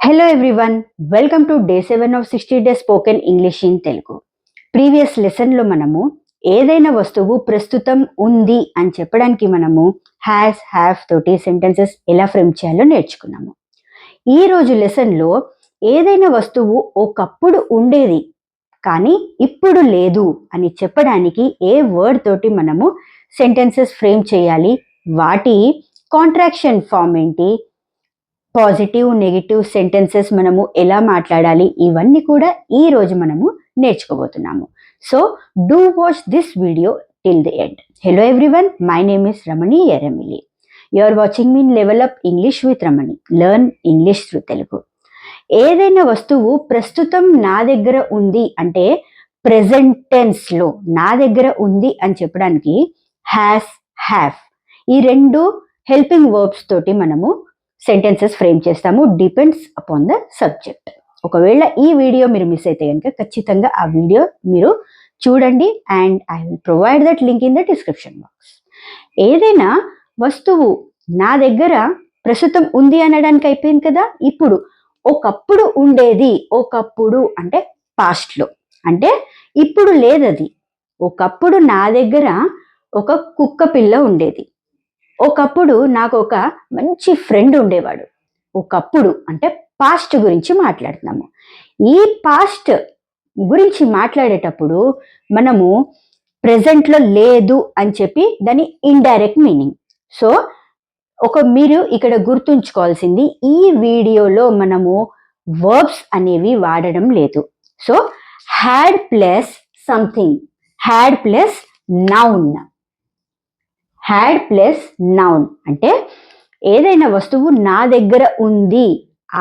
Hello everyone, welcome to day 7 of 60 days spoken English in Telugu. Previous లెసన్లో మనము ఏదైనా వస్తువు ప్రస్తుతం ఉంది అని చెప్పడానికి మనము హ్యాస్ హ్యావ్ తోటి సెంటెన్సెస్ ఎలా ఫ్రేమ్ చేయాలో నేర్చుకున్నాము. ఈ రోజు లెసన్లో ఏదైనా వస్తువు ఒకప్పుడు ఉండేది కానీ ఇప్పుడు లేదు అని చెప్పడానికి ఏ వర్డ్ తోటి మనము సెంటెన్సెస్ ఫ్రేమ్ చేయాలి, వాటి కాంట్రాక్షన్ ఫామ్ ఏంటి, పాజిటివ్ నెగిటివ్ సెంటెన్సెస్ మనము ఎలా మాట్లాడాలి, ఇవన్నీ కూడా ఈ రోజు మనము నేర్చుకోబోతున్నాము. So do watch this video till the end. Hello everyone, my name is Ramani Erramilli. You are watching మీ level up English with Ramani, learn English through Telugu. ఏదైనా వస్తువు ప్రస్తుతం నా దగ్గర ఉంది అంటే ప్రెజెంట్ టెన్స్ లో నా దగ్గర ఉంది అని చెప్పడానికి హ్యాస్, హ్యావ్ ఈ రెండు హెల్పింగ్ వర్బ్స్ తోటి మనము సెంటెన్సెస్ ఫ్రేమ్ చేస్తాము. Depends upon the subject. ఒకవేళ ఈ వీడియో మీరు మిస్ అయితే కనుక ఖచ్చితంగా ఆ వీడియో మీరు చూడండి and I will provide that link in the description box. ఏదైనా వస్తువు నా దగ్గర ప్రస్తుతం ఉంది అనడానికి అయిపోయింది కదా. ఇప్పుడు ఒకప్పుడు ఉండేది, ఒకప్పుడు అంటే పాస్ట్లో, అంటే ఇప్పుడు లేదది. ఒకప్పుడు నా దగ్గర ఒక కుక్క పిల్ల ఉండేది. ఒకప్పుడు నాకు ఒక మంచి ఫ్రెండ్ ఉండేవాడు. ఒకప్పుడు అంటే పాస్ట్ గురించి మాట్లాడుతున్నాము. ఈ పాస్ట్ గురించి మాట్లాడేటప్పుడు మనము ప్రెజెంట్లో లేదు అని చెప్పి దాని ఇండైరెక్ట్ మీనింగ్. సో మీరు ఇక్కడ గుర్తుంచుకోవాల్సింది, ఈ వీడియోలో మనము వర్బ్స్ అనేవి వాడడం లేదు. So had plus something, had plus noun. Had plus noun అంటే ఏదైనా వస్తువు నా దగ్గర ఉంది,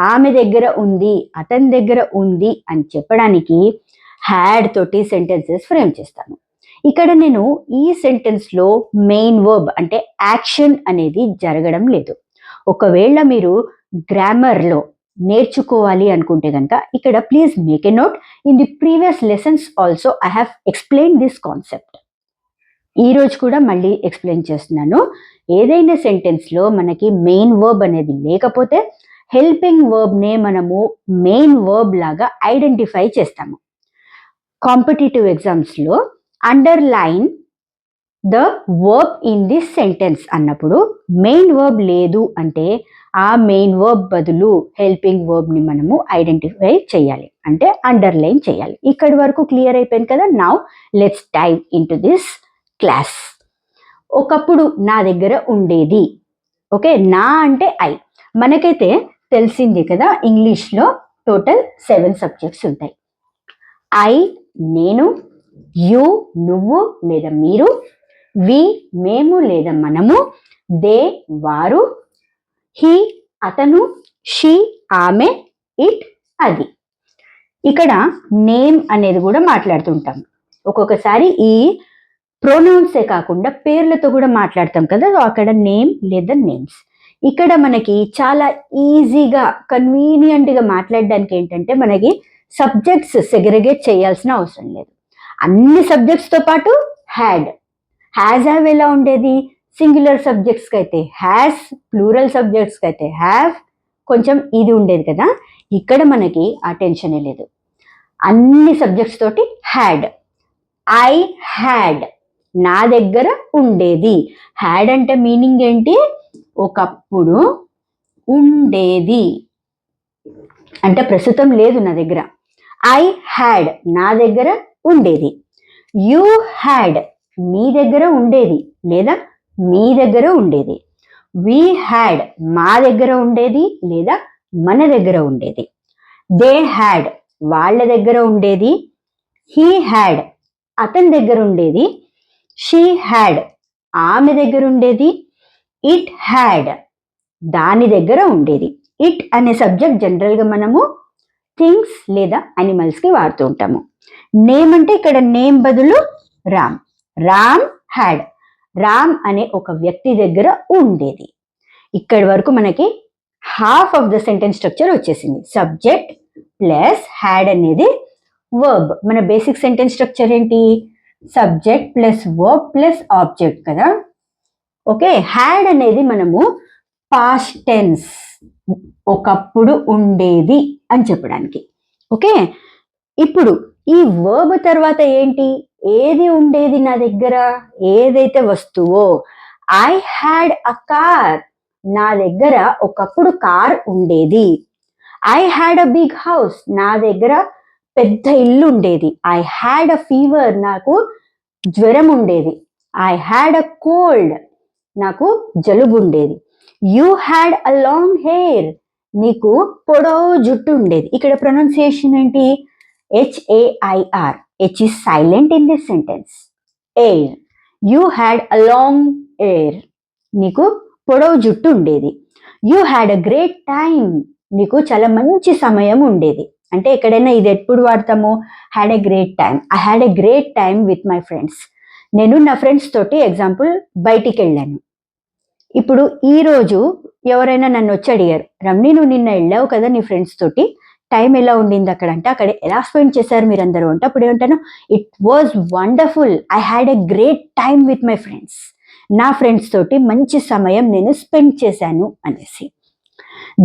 ఆమె దగ్గర ఉంది, అతని దగ్గర ఉంది అని చెప్పడానికి హ్యాడ్ తోటి సెంటెన్సెస్ ఫ్రేమ్ చేస్తాను. ఇక్కడ నేను ఈ సెంటెన్స్లో మెయిన్ వర్బ్ అంటే యాక్షన్ అనేది జరగడం లేదు. ఒకవేళ మీరు గ్రామర్లో నేర్చుకోవాలి అనుకుంటే కనుక ఇక్కడ please make a note. In the previous lessons also I have explain this concept. ఈ రోజు కూడా మళ్ళీ ఎక్స్ప్లెయిన్ చేస్తున్నాను. ఏదైనా సెంటెన్స్లో మనకి మెయిన్ వర్బ్ అనేది లేకపోతే హెల్పింగ్ వర్బ్నే మనము మెయిన్ వర్బ్ లాగా ఐడెంటిఫై చేస్తాము. కాంపిటేటివ్ ఎగ్జామ్స్లో underline the verb in this sentence అన్నప్పుడు మెయిన్ వర్బ్ లేదు అంటే ఆ మెయిన్ వర్బ్ బదులు హెల్పింగ్ వర్బ్ని మనము ఐడెంటిఫై చేయాలి, అంటే అండర్లైన్ చేయాలి. ఇక్కడి వరకు క్లియర్ అయిపోయింది కదా. Now let's dive into this class. ఒకప్పుడు నా దగ్గర ఉండేది. ఓకే, నా అంటే ఐ. మనకైతే తెలిసింది కదా, ఇంగ్లీష్లో టోటల్ 7 సబ్జెక్ట్స్ ఉంటాయి. ఐ నేను, యు నువ్వు లేదా మీరు, వి మేము లేదా మనము, దే వారు, హీ అతను, షీ ఆమె, ఇట్ అది. ఇక్కడ నేమ్ అనేది కూడా మాట్లాడుతుంటాం. ఒక్కొక్కసారి ఈ ప్రొనౌన్సే కాకుండా పేర్లతో కూడా మాట్లాడతాం కదా. అక్కడ నేమ్ లేదా నేమ్స్. ఇక్కడ మనకి చాలా ఈజీగా కన్వీనియంట్గా మాట్లాడడానికి ఏంటంటే మనకి సబ్జెక్ట్స్ సెగ్రిగేట్ చేయాల్సిన అవసరం లేదు. అన్ని సబ్జెక్ట్స్తో పాటు హ్యాడ్, హ్యాజ్ హ్యావ్ ఎలా ఉండేది, సింగులర్ సబ్జెక్ట్స్కి అయితే హ్యాస్, ప్లూరల్ సబ్జెక్ట్స్కి అయితే హ్యావ్, కొంచెం ఇది ఉండేది కదా. ఇక్కడ మనకి ఆ టెన్షనే లేదు. అన్ని సబ్జెక్ట్స్ తోటి హ్యాడ్. ఐ హ్యాడ్, నా దగ్గర ఉండేది. హ్యాడ్ అంటే మీనింగ్ ఏంటి, ఒకప్పుడు ఉండేది అంటే ప్రస్తుతం లేదు నా దగ్గర. ఐ హ్యాడ్, నా దగ్గర ఉండేది. యు హ్యాడ్, మీ దగ్గర ఉండేది లేదా మీ దగ్గర ఉండేది. వి హ్యాడ్, మా దగ్గర ఉండేది లేదా మన దగ్గర ఉండేది. దే హ్యాడ్, వాళ్ళ దగ్గర ఉండేది. హీ హ్యాడ్, అతని దగ్గర ఉండేది. షీ హ్యాడ్, ఆమె దగ్గర ఉండేది. ఇట్ హ్యాడ్, దాని దగ్గర ఉండేది. ఇట్ అనే సబ్జెక్ట్ జనరల్గా మనము థింగ్స్ లేదా అనిమల్స్కి వాడుతూ ఉంటాము. నేమ్ అంటే ఇక్కడ నేమ్ బదులు రామ్. రామ్ హ్యాడ్, రామ్ అనే ఒక వ్యక్తి దగ్గర ఉండేది. ఇక్కడి వరకు మనకి half of the sentence structure వచ్చేసింది. సబ్జెక్ట్ ప్లస్ హ్యాడ్ అనేది వర్బ్. మన బేసిక్ సెంటెన్స్ స్ట్రక్చర్ ఏంటి, subject plus verb plus object కదా. ఓకే, హ్యాడ్ అనేది మనము పాస్ట్ టెన్స్ ఒకప్పుడు ఉండేది అని చెప్పడానికి. ఓకే, ఇప్పుడు ఈ వర్బ్ తర్వాత ఏంటి, ఏది ఉండేది నా దగ్గర, ఏదైతే వస్తువో. ఐ హ్యాడ్ అ కార్, నా దగ్గర ఒకప్పుడు కార్ ఉండేది. I had a big house, నా దగ్గర పెద్ద ఇల్లు ఉండేది. ఐ హ్యాడ్ అ ఫీవర్, నాకు జ్వరం ఉండేది. ఐ హ్యాడ్ అ కోల్డ్, నాకు జలుబు ఉండేది. You had a long hair, నీకు పొడవు జుట్టు ఉండేది. ఇక్కడ ప్రొనౌన్సియేషన్ ఏంటి, HAIR. H is silent in this sentence. Air. You had a long hair, నీకు పొడవు జుట్టు ఉండేది. You had a great time, నీకు చాలా మంచి సమయం ఉండేది. అంటే ఎక్కడైనా ఇది ఎప్పుడు వాడతాము, had a great time. I had a great time with my friends, నేను నా ఫ్రెండ్స్ తోటి ఎగ్జాంపుల్ బయటికి వెళ్ళాను. ఇప్పుడు ఈరోజు ఎవరైనా నన్ను వచ్చి అడిగారు, రమ్ని నువ్వు నిన్న వెళ్ళావు కదా నీ ఫ్రెండ్స్ తోటి, టైం ఎలా ఉండింది అక్కడ అంటే, అక్కడ ఎలా స్పెండ్ చేశారు మీరందరూ అంటే, అప్పుడు ఏమంటాను, it was wonderful, I had a great time with my friends, నా ఫ్రెండ్స్ తోటి మంచి సమయం నేను స్పెండ్ చేశాను అనేసి.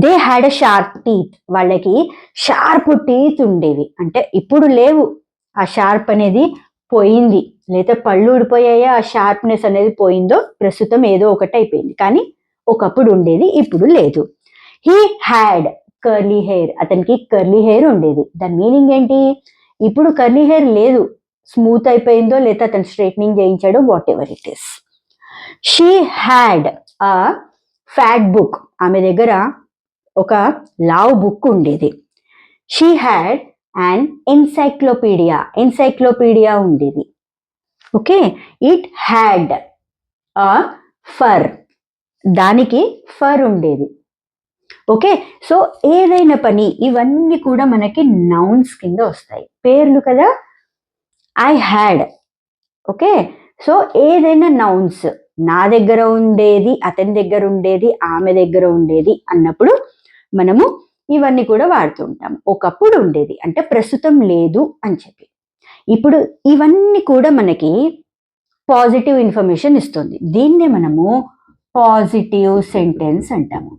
They had a sharp teeth, వాళ్ళకి షార్ప్ టీత్ ఉండేవి. అంటే ఇప్పుడు లేవు, ఆ షార్ప్ అనేది పోయింది, లేదా పళ్ళు ఊడిపోయాయా, ఆ షార్ప్నెస్ అనేది పోయిందో, ప్రస్తుతం ఏదో ఒకటి అయిపోయింది, కానీ ఒకప్పుడు ఉండేది, ఇప్పుడు లేదు. హీ హ్యాడ్ కర్లీ హెయిర్, అతనికి కర్లీ హెయిర్ ఉండేది. దాని మీనింగ్ ఏంటి, ఇప్పుడు కర్లీ హెయిర్ లేదు, స్మూత్ అయిపోయిందో లేదా అతను స్ట్రైట్నింగ్ చేయించాడో, whatever it is. She had a fat book, ఆమె దగ్గర ఒక లావ్ బుక్ ఉండేది. She had and encyclopedia, encyclopedia ఉండేది. Okay, it had a fur, దానికి ఫర్ ఉండేది. ఓకే, సో ఏదైనా పని, ఇవన్నీ కూడా మనకి నౌన్స్ కింద వస్తాయి, పేర్లు కదా. ఐ హ్యాడ్, ఓకే, సో ఏదైనా నౌన్స్, నా దగ్గర ఉండేది, అతని దగ్గర ఉండేది, ఆమె దగ్గర ఉండేది అన్నప్పుడు మనము ఇవన్నీ కూడా వాడుతుంటాం. ఒకప్పుడు ఉండేది అంటే ప్రస్తుతం లేదు అని చెప్పి. ఇప్పుడు ఇవన్నీ కూడా మనకి పాజిటివ్ ఇన్ఫర్మేషన్ ఇస్తుంది. దీన్నే మనము పాజిటివ్ సెంటెన్స్ అంటాము.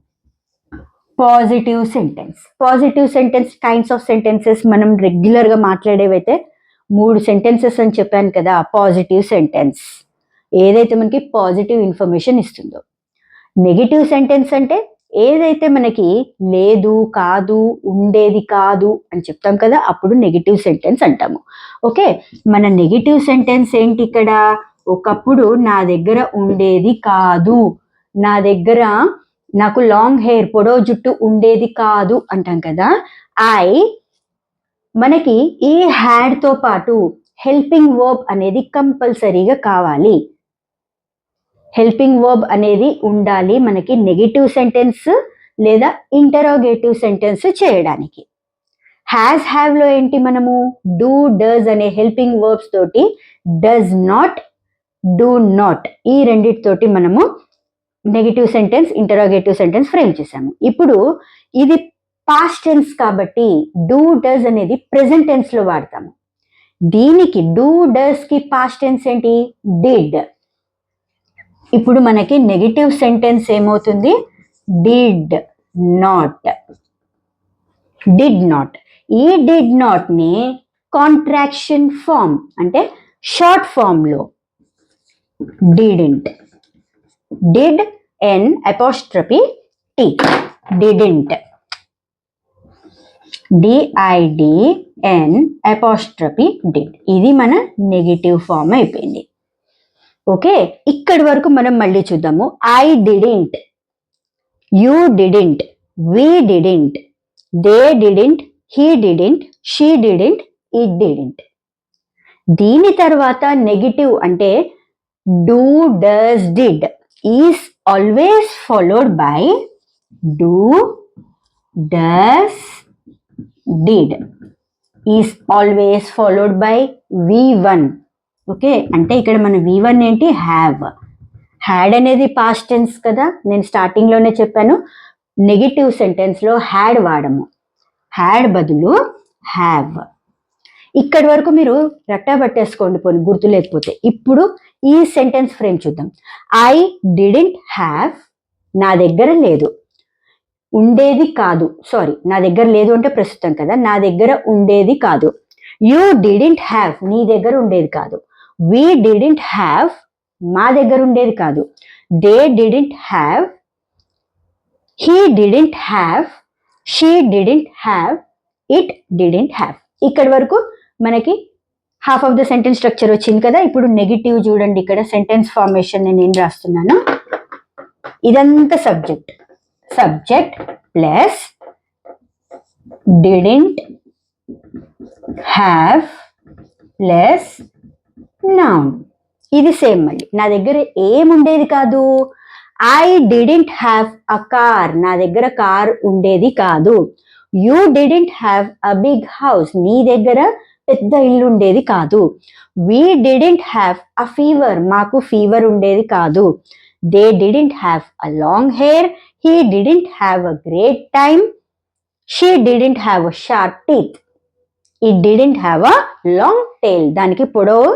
Positive sentence, positive sentence kinds of sentences మనం రెగ్యులర్గా మాట్లాడేవైతే 3 సెంటెన్సెస్ అని చెప్పాను కదా. పాజిటివ్ సెంటెన్స్ ఏదైతే మనకి పాజిటివ్ ఇన్ఫర్మేషన్ ఇస్తుందో. నెగిటివ్ సెంటెన్స్ అంటే ఏదైతే మనకి లేదు, కాదు, ఉండేది కాదు అని చెప్తాం కదా, అప్పుడు నెగిటివ్ సెంటెన్స్ అంటాము. ఓకే, మన నెగిటివ్ సెంటెన్స్ ఏంటి ఇక్కడ, ఒకప్పుడు నా దగ్గర ఉండేది కాదు, నా దగ్గర నాకు లాంగ్ హెయిర్, పొడవు జుట్టు ఉండేది కాదు అంటాం కదా. మనకి ఈ హ్యాడ్ తో పాటు హెల్పింగ్ వర్బ్ అనేది కంపల్సరీగా కావాలి. హెల్పింగ్ వర్బ్ అనేది ఉండాలి మనకి నెగిటివ్ సెంటెన్స్ లేదా ఇంటరోగేటివ్ సెంటెన్స్ చేయడానికి. హ్యాస్, హ్యావ్ లో ఏంటి, మనము డూ, డస్ అనే హెల్పింగ్ వర్బ్స్ తోటి డస్ నాట్, డూ నాట్, ఈ రెండిటితోటి మనము negative sentence, interrogative sentence frame చేసాము. ఇప్పుడు ఇది పాస్ట్ టెన్స్ కాబట్టి డూ, డస్ అనేది ప్రెజెంట్ టెన్స్ లో వాడతాము. దీనికి డూ, డస్ కి పాస్ట్ టెన్స్ ఏంటి, డిడ్. ఇప్పుడు మనకి నెగిటివ్ సెంటెన్స్ ఏమవుతుంది, డిడ్ నాట్, డిడ్ నాట్. ఈ డిడ్ నాట్ ని కాంట్రాక్షన్ ఫామ్ అంటే షార్ట్ ఫామ్ లో didn't, did N apostrophe T, didn't, DIDN apostrophe did, ఇది మన నెగిటివ్ ఫామ్ అయిపోయింది. ఓకే, ఇక్కడి వరకు మనం మళ్ళీ చూద్దాము. I didn't, you didn't, we didn't, they didn't, he didn't, she didn't, it didn't. దీని తర్వాత నెగిటివ్ అంటే do, does, did is always followed by do, does, did is always followed by V1. Okay, అంటే ఇక్కడ మన V1 ఏంటి, have. Had అనేది past tense కదా, నేను స్టార్టింగ్ లోనే చెప్పాను. నెగిటివ్ సెంటెన్స్ లో హ్యాడ్ వాడము, హ్యాడ్ బదులు హ్యావ్. ఇక్కడి వరకు మీరు రట్టా పట్టేసుకోండి పోనీ గుర్తు లేకపోతే. ఇప్పుడు ఈ సెంటెన్స్ ఫ్రేమ్ చూద్దాం. ఐ డిడెంట్ హ్యావ్, నా దగ్గర లేదు. ఉండేది కాదు. సారీ, నా దగ్గర లేదు అంటే ప్రస్తుతం కదా, నా దగ్గర ఉండేది కాదు. యూ డిడింట్ హ్యావ్, నీ దగ్గర ఉండేది కాదు. వీ డిడింట్ హ్యావ్, మా దగ్గర ఉండేది కాదు. They didn't have, he didn't have, she didn't have, it didn't have. ఇక్కడి వరకు మనకి half of the sentence structure వచ్చింది కదా. ఇప్పుడు నెగిటివ్ చూడండి, ఇక్కడ సెంటెన్స్ ఫార్మేషన్ నేను ఏం రాస్తున్నాను, ఇదంతా subject, subject plus didn't have plus noun. ఇది సేమ్. మళ్ళీ నా దగ్గర ఏముండేది కాదు, I didn't have a car, నా దగ్గర కార్ ఉండేది కాదు. You didn't have a big house, నీ దగ్గర పెద్ద ఇల్లు ఉండేది కాదు. We didn't have a fever, మాకు ఫీవర్ ఉండేది కాదు. They didn't have a long hair, he didn't have a great time, she didn't have a sharp teeth, it didn't have a long tail, దానికి పొడవు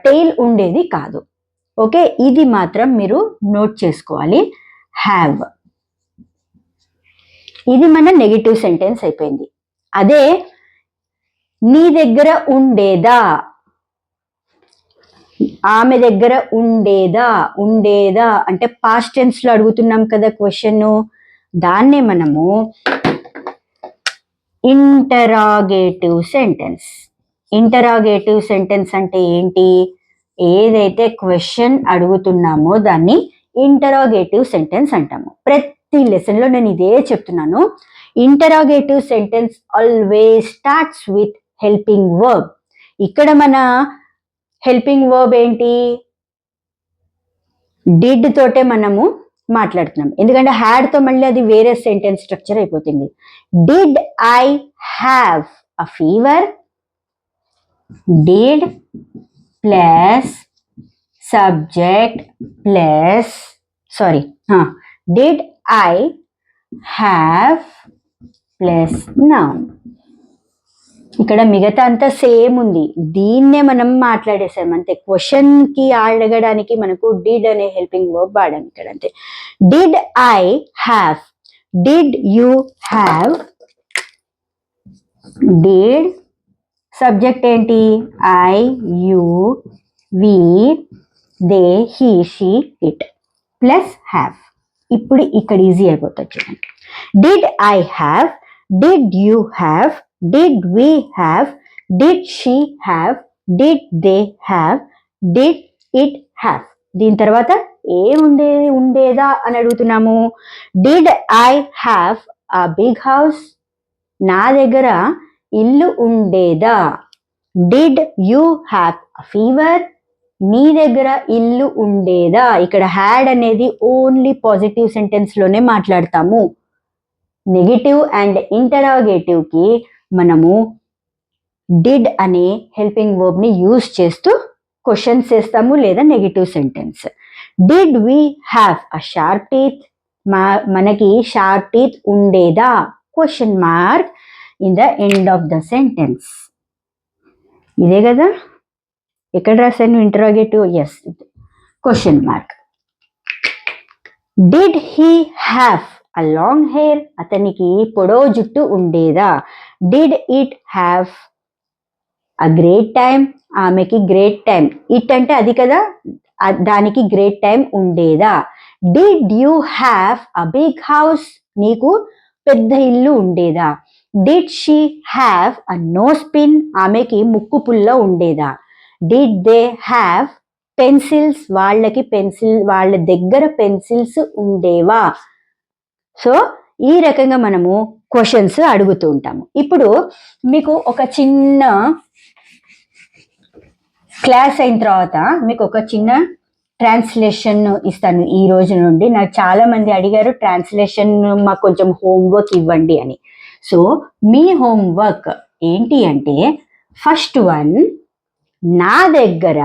టెయిల్ ఉండేది కాదు. Okay, ఇది మాత్రం మీరు నోట్ చేసుకోవాలి. హ్యావ్, ఇది మన నెగిటివ్ సెంటెన్స్ అయిపోయింది. అదే నీ దగ్గర ఉండేదా, ఆమె దగ్గర ఉండేదా, ఉండేదా అంటే పాస్ట్ టెన్స్ లో అడుగుతున్నాం కదా క్వశ్చన్, దాన్నే మనము ఇంటరాగేటివ్ సెంటెన్స్. ఇంటరాగేటివ్ సెంటెన్స్ అంటే ఏంటి, ఏదైతే క్వశ్చన్ అడుగుతున్నామో దాన్ని ఇంటరాగేటివ్ సెంటెన్స్ అంటాము. ప్రతి లెసన్ లో నేను ఇదే చెప్తున్నాను. Interrogative sentence always starts with helping verb. ఇక్కడ మన హెల్పింగ్ వర్బ్ ఏంటి, డిడ్ తోటే మనము మాట్లాడుతున్నాం, ఎందుకంటే హ్యాడ్ తో మళ్ళీ అది వేరే సెంటెన్స్ స్ట్రక్చర్ అయిపోతుంది. Did I have a fever, did plus subject plus did I have plus noun. ఇక్కడ మిగతా అంతా సేమ్ ఉంది, దీన్నే మనం మాట్లాడేసాం అంతే. క్వశ్చన్ కి అడగడానికి మనకు డిడ్ అనే హెల్పింగ్ వర్బ్ వాడాం ఇక్కడ అంతే. Did I have, did you have, did subject ఏంటి, I, you, we, they, he, she, it plus have. ఇప్పుడు ఇక్కడ ఈజీ అయిపోతుంది చూడండి. Did I have, did you have, did we have, did she have, did they have, did it have. దీని తర్వాత ఏముండేది, ఉండేదా అని అడుగుతున్నాము. Did I have a big house, నా దగ్గర ఇల్లు ఉండేదా. Did you have a fever, నీ దగ్గర ఇల్లు ఉండేదా. ఇక్కడ హ్యాడ్ అనేది ఓన్లీ పాజిటివ్ సెంటెన్స్ లోనే మాట్లాడతాము. నెగిటివ్ అండ్ ఇంటరాగేటివ్ కి మనము డిడ్ అనే హెల్పింగ్ వర్బ్ ని యూజ్ చేస్తూ క్వశ్చన్స్ చేస్తాము లేదా negative sentence. Did we have a sharp teeth, మనకి షార్ప్ టీత్ ఉండేదా, question mark in the end of the sentence. ఇదే కదా ఎక్కడ రాశాను interrogative, yes, question mark. Did he have a long hair, అతనికి పొడవు జుట్టు ఉండేదా. Did it have a great time, ఆమెకి గ్రేట్ టైం, ఇట్ అంటే అది కదా, దానికి గ్రేట్ టైం ఉండేదా. Did you have a big house, నీకు పెద్ద ఇల్లు ఉండేదా. Did she have a nose pin, ఆమెకి ముక్కు పుల్ల ఉండేదా. డిడ్ దే హ్యావ్ పెన్సిల్స్, వాళ్ళ దగ్గర పెన్సిల్స్ ఉండేవా. సో ఈ రకంగా మనము క్వశ్చన్స్ అడుగుతూ ఉంటాము. ఇప్పుడు మీకు ఒక చిన్న క్లాస్ అయిన తర్వాత మీకు ఒక చిన్న ట్రాన్స్లేషన్ ఇస్తాను ఈ రోజు నుండి. నాకు చాలా మంది అడిగారు ట్రాన్స్లేషన్ మాకు కొంచెం హోంవర్క్ ఇవ్వండి అని. సో మీ హోంవర్క్ ఏంటి అంటే, ఫస్ట్ వన్, నా దగ్గర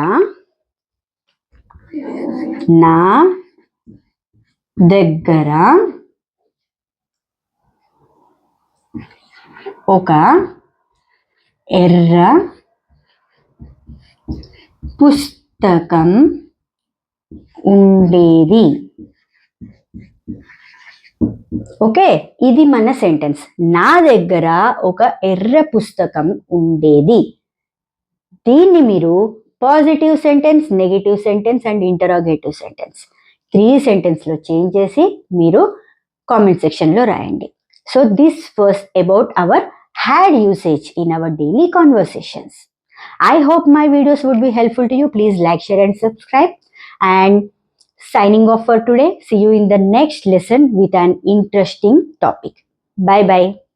ఒక ఎర్ర పుస్తకం ఉండేది. ఓకే, ఇది మన సెంటెన్స్. నా దగ్గర ఒక ఎర్ర పుస్తకం ఉండేది. దీన్ని మీరు positive sentence, negative sentence and interrogative sentence 3 సెంటెన్స్లో చేంజ్ చేసి మీరు కామెంట్ సెక్షన్లో రాయండి. So this was about our had usage in our daily conversations. I hope my videos would be helpful to you. Please like, share and subscribe. And signing off for today. See you in the next lesson with an interesting topic. Bye bye.